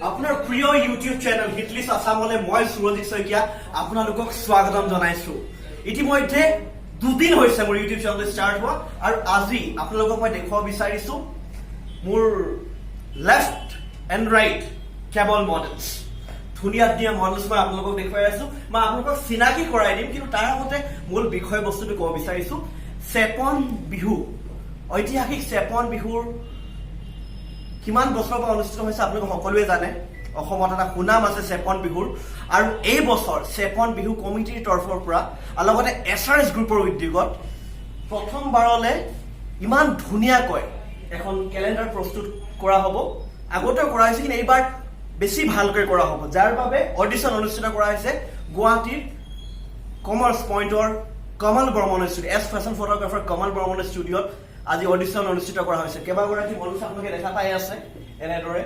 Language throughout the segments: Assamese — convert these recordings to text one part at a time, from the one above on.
আপোনাৰ প্ৰিয় ইউটিউব চেনেল হিটলিষ্ট আসামলৈ মই সুৰজিত শইকীয়া আপোনালোকক স্বাগতম জনাইছো। ইতিমধ্যে দুদিন হৈছে মোৰ ইউটিউব চেনেল ষ্টাৰ্ট হোৱা আৰু আজি আপোনালোকক মই দেখুৱাব বিচাৰিছো মোৰ left and right cable medals. ধুনীয়া ধুনীয়া মডেলছ মই আপোনালোকক দেখুৱাই আছো। মই আপোনালোকক চিনাকি কৰাই দিম, কিন্তু তাৰ আগতে মূল বিষয়বস্তুটো ক'ব বিচাৰিছো। চেপন বিহু, ঐতিহাসিক চেপন বিহুৰ কিমান বছৰৰ পৰা অনুষ্ঠিত হৈছে আপোনালোকে সকলোৱে জানে। অসমত এটা সুনাম আছে চেপন বিহুৰ, আৰু এই বছৰ চেপন বিহু কমিটিৰ তৰফৰ পৰা আৰু লগতে SRS গ্ৰুপৰ উদ্যোগত প্ৰথমবাৰলৈ ইমান ধুনীয়াকৈ এখন কেলেণ্ডাৰ প্ৰস্তুত কৰা হ'ব। আগতেও কৰা হৈছে, কিন্তু এইবাৰ বেছি ভালকৈ কৰা হ'ব, যাৰ বাবে অডিশ্যন অনুষ্ঠিত কৰা হৈছে গুৱাহাটীৰ কমাৰ্চ পইণ্টৰ Kamal Barman studio', S fashion photographer Kamal Barman ষ্টুডিঅ'ত আজি অডিশ্যন অনুষ্ঠিত কৰা হৈছে। কেইবাগৰাকী মডেলছ আপোনালোকে দেখা পাই আছে এনেদৰে,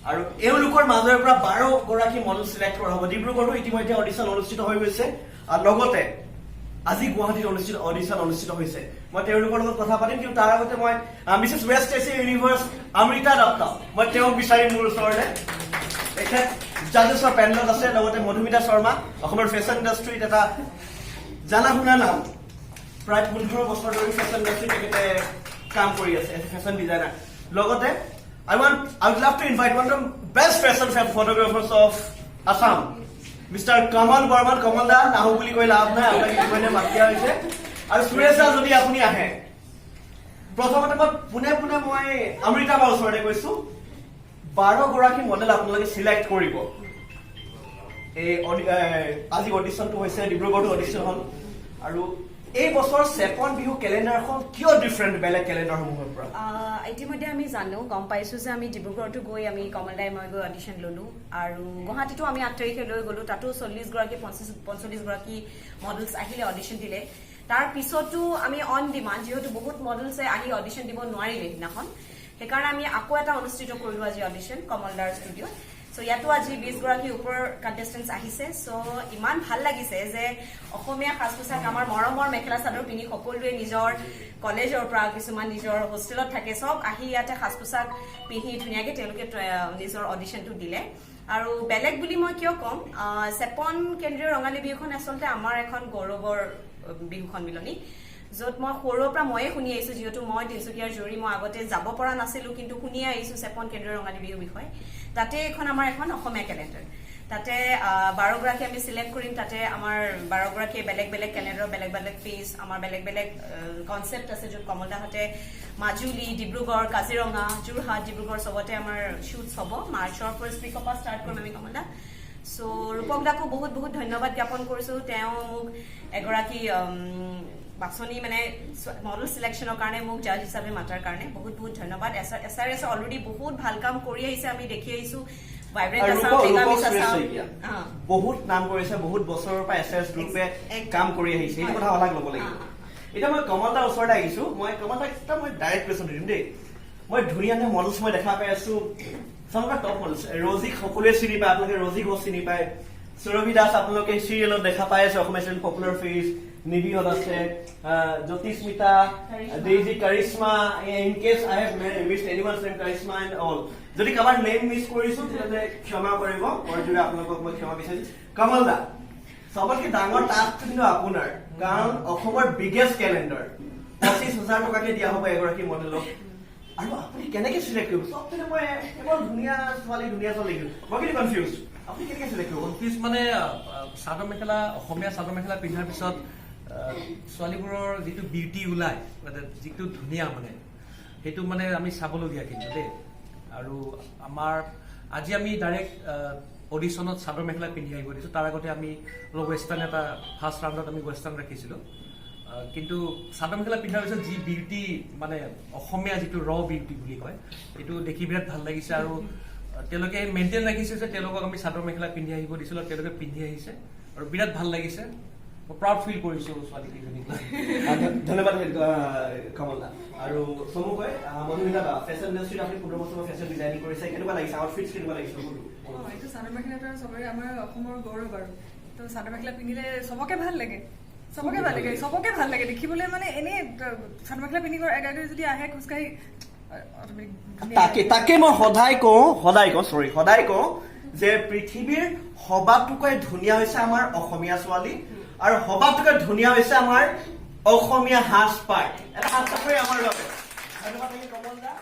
আৰু এওঁলোকৰ মাজৰে পৰা 12 গৰাকী মডেল চিলেক্ট কৰা হ'ব। ডিব্ৰুগড়তো ইতিমধ্যে অডিশ্যন অনুষ্ঠিত হৈ গৈছে, আৰু লগতে আজি গুৱাহাটীত অডিশ্যন অনুষ্ঠিত হৈছে। মই তেওঁলোকৰ লগত কথা পাতিম, কিন্তু তাৰ আগতে মই Mrs West Asia Universe Amrita Dutta মই তেওঁক বিচাৰিম মোৰ ওচৰলৈ। তেখেত জাজেছৰ পেনেলত আছে। লগতে মধুমিতা শৰ্মা, অসমৰ ফেশ্বন ইণ্ডাষ্ট্ৰীত এটা জানা শুনা নাম, প্ৰায় 15 বছৰ ধৰি ফেশ্বন ইণ্ডাষ্ট্ৰীত তেখেতে কাম কৰি আছে এজ এ ফেশ্বন ডিজাইনাৰ। লগতে I would love to invite one of the best fashion photographers of Assam, Mr. Kamal Burman. Kamal da nahu buli koi labh nai, apna ki koine matya hoise. Aru Suresh da jodi apuni ahe, prothomote moi pune moi Amrita ba osore koisu 12 goraki model apnaloke select koribo. আজি অডিশ্যনটো হৈছে ডিব্ৰুগড়ত অডিশ্যন হল, আৰু এই বছৰ চেপন বিহু কেলেণ্ডাৰখন কিয় ডিফাৰেণ্ট বেলেগ কেলেণ্ডাৰসমূহৰ পৰা? ইতিমধ্যে আমি জানো, গম পাইছো যে আমি ডিব্ৰুগড়তো গৈ আমি কমল দাই মই গৈ অডিশ্যন ললো, আৰু গুৱাহাটীতো আমি 8 তাৰিখে লৈ গলো। তাতো 40 গৰাকী 45 গৰাকী মডেলছ আহিলে অডিশ্যন দিলে। তাৰ পিছতো আমি অন ডিমাণ্ড, যিহেতু বহুত মডেলছে আহি অডিশ্যন দিব নোৱাৰিলে সেইদিনাখন, সেইকাৰণে আমি আকৌ এটা অনুষ্ঠিত কৰিলো আজি অডিশ্যন কমল দাৰ ষ্টুডিঅ'ত। চ' ইয়াতো আজি 20 গৰাকী ওপৰৰ কণ্টেষ্টেণ্টছ আহিছে। চ' ইমান ভাল লাগিছে যে অসমীয়া সাজ পোছাক, আমাৰ মৰমৰ মেখেলা চাদৰ পিন্ধি সকলোৱে নিজৰ কলেজৰ পৰা, কিছুমান নিজৰ হোষ্টেলত থাকে, চব আহি ইয়াতে সাজ পোছাক পিন্ধি ধুনীয়াকে তেওঁলোকে নিজৰ অডিশ্যনটো দিলে। আৰু বেলেগ বুলি মই কিয় ক'ম, চেপন কেন্দ্ৰীয় ৰঙালী বিহুখন আচলতে আমাৰ এখন গৌৰৱৰ বিহু সন্মিলনী, য'ত মই সৰুৰ পৰা ময়ে শুনি আহিছো। যিহেতু মই তিনিচুকীয়াৰ জুৰি, মই আগতে যাব পৰা নাছিলো, কিন্তু শুনিয়ে আহিছো চেপন কেন্দ্ৰীয় ৰঙালী বিহুৰ বিষয়ে। তাতে এখন আমাৰ এখন অসমীয়া কেলেণ্ডাৰ, তাতে 12 গৰাকী আমি চিলেক্ট কৰিম। তাতে আমাৰ 12 গৰাকী বেলেগ বেলেগ কেলেণ্ডাৰ, বেলেগ বেলেগ পেজ, আমাৰ বেলেগ বেলেগ কনচেপ্ট আছে, য'ত কমল দাহঁতে মাজুলী, ডিব্ৰুগড়, কাজিৰঙা, যোৰহাট, ডিব্ৰুগড় চবতে আমাৰ শ্বুটছ হ'ব। মাৰ্চৰ 1 উইকৰ পৰা ষ্টাৰ্ট কৰিম আমি কমল দা। চ' ৰূপক দাকো বহুত বহুত ধন্যবাদ জ্ঞাপন কৰিছো। তেওঁ মোক এগৰাকী বাছনি মানে মডেল চিলেকশ্যনৰ কাৰণে মোক জাজ হিচাপে মাতাৰ কাৰণে বহুত বহুত ধন্যবাদ। SRS অলৰেডি বহুত ভাল কাম কৰি আহিছে, আমি দেখি আহিছো। বহুত নাম কৰিছে, বহুত বছৰৰ পৰা SRS গ্ৰুপে কাম কৰি আহিছে, এইটো কথা অলপ ল'ব লাগিব। এতিয়া মই কমল দাৰ ওচৰতে আহিছো। মই কমল দাক এটা মই ডাইৰেক্ট কুৱেশ্যন দিম দেই। মই ধুনীয়া ধুনীয়া মডেলছ মই দেখা পাই আছো, চবকে টপ মডেলছ। ৰজিক সকলোৱে চিনি পায়, আপোনালোকে ৰজি ঘোষ চিনি পায়। সুৰভি দাস আপোনালোকে চিৰিয়েলত দেখা পাই আছে, অসমীয়া চিৰিয়েল পপুলাৰ ফেচ। নিবিহত আছে, Jyotismita, Daisy, Karishma. In case I have missed anyone's name, Karishma and all. যদি কাৰোবাৰ নেম মিছ কৰিছো তেতিয়াহ'লে ক্ষমা কৰিব, মোৰ যোৰে আপোনালোকক মই ক্ষমা বিচাৰিছো। কমল দা, চবতকে ডাঙৰ টাস্ক কিন্তু আপোনাৰ, কাৰণ অসমৰ বিগেষ্ট কেলেণ্ডাৰ 25,000 টকাকে দিয়া হ'ব এগৰাকী মডেলক, আৰু আপুনি কেনেকে চিলেক্ট কৰিব? চব মই কেৱল ধুনীয়া ছোৱালী মই কিন্তু কনফিউজ। আপুনি কেনেকে চিলেক্ট কৰিব? কনফিউজ মানে চাদৰ মেখেলা, অসমীয়া চাদৰ মেখেলা পিন্ধাৰ পিছত ছোৱালীবোৰৰ যিটো বিউটি ওলাই, মানে যিটো ধুনীয়া, মানে সেইটো মানে আমি চাবলগীয়া কিন্তু দেই। আৰু আমাৰ আজি আমি ডাইৰেক্ট অডিশ্যনত চাদৰ মেখেলা পিন্ধি আহিব দিছোঁ। তাৰ আগতে আমি অলপ ৱেষ্টাৰ্ণ এটা ফাৰ্ষ্ট ৰাউণ্ডত আমি ৱেষ্টাৰ্ণ ৰাখিছিলোঁ, কিন্তু চাদৰ মেখেলা পিন্ধাৰ পিছত যি বিউটি, মানে অসমীয়া যিটো বিউটি বুলি কয়, সেইটো দেখি বিৰাট ভাল লাগিছে। আৰু তেওঁলোকে মেইনটেইন ৰাখিছে যে তেওঁলোকক আমি চাদৰ মেখেলা পিন্ধি আহিব দিছিলোঁ, আৰু তেওঁলোকে পিন্ধি আহিছে, আৰু বিৰাট ভাল লাগিছে। মই প্ৰাউড ফিল কৰিছো ছোৱালীকেইজনীক। ধন্যবাদ কমল দা। আৰু চমুকৈ মধুমিতা দা, ফেশ্বন ইণ্ডাষ্ট্ৰীত আপুনি 15 বছৰ ফেশ্বন ডিজাইনিং কৰিছে, কেনেকুৱা লাগিছে? আউটফিটছ কেনেকুৱা লাগিছে? এইটো চাদৰ মেখেলাটো চবৰে আমাৰ অসমৰ গৌৰৱ, আৰু তো চাদৰ মেখেলা পিন্ধিলে চবকে ভাল লাগে, চবকে ভাল লাগে দেখিবলৈ। মানে এনেই চাদৰ মেখেলা পিন্ধি এগৰাকী যদি আহে খোজকাঢ়ি, তাকে মই সদায় কওঁ যে পৃথিৱীৰ সবাতোকৈ ধুনীয়া হৈছে আমাৰ অসমীয়া ছোৱালী আৰু সবাতোকৈ ধুনীয়া হৈছে আমাৰ অসমীয়া সাজ পাৰ এটা হাত চাপৰি আমাৰ বাবে ধন্যবাদ কমল দা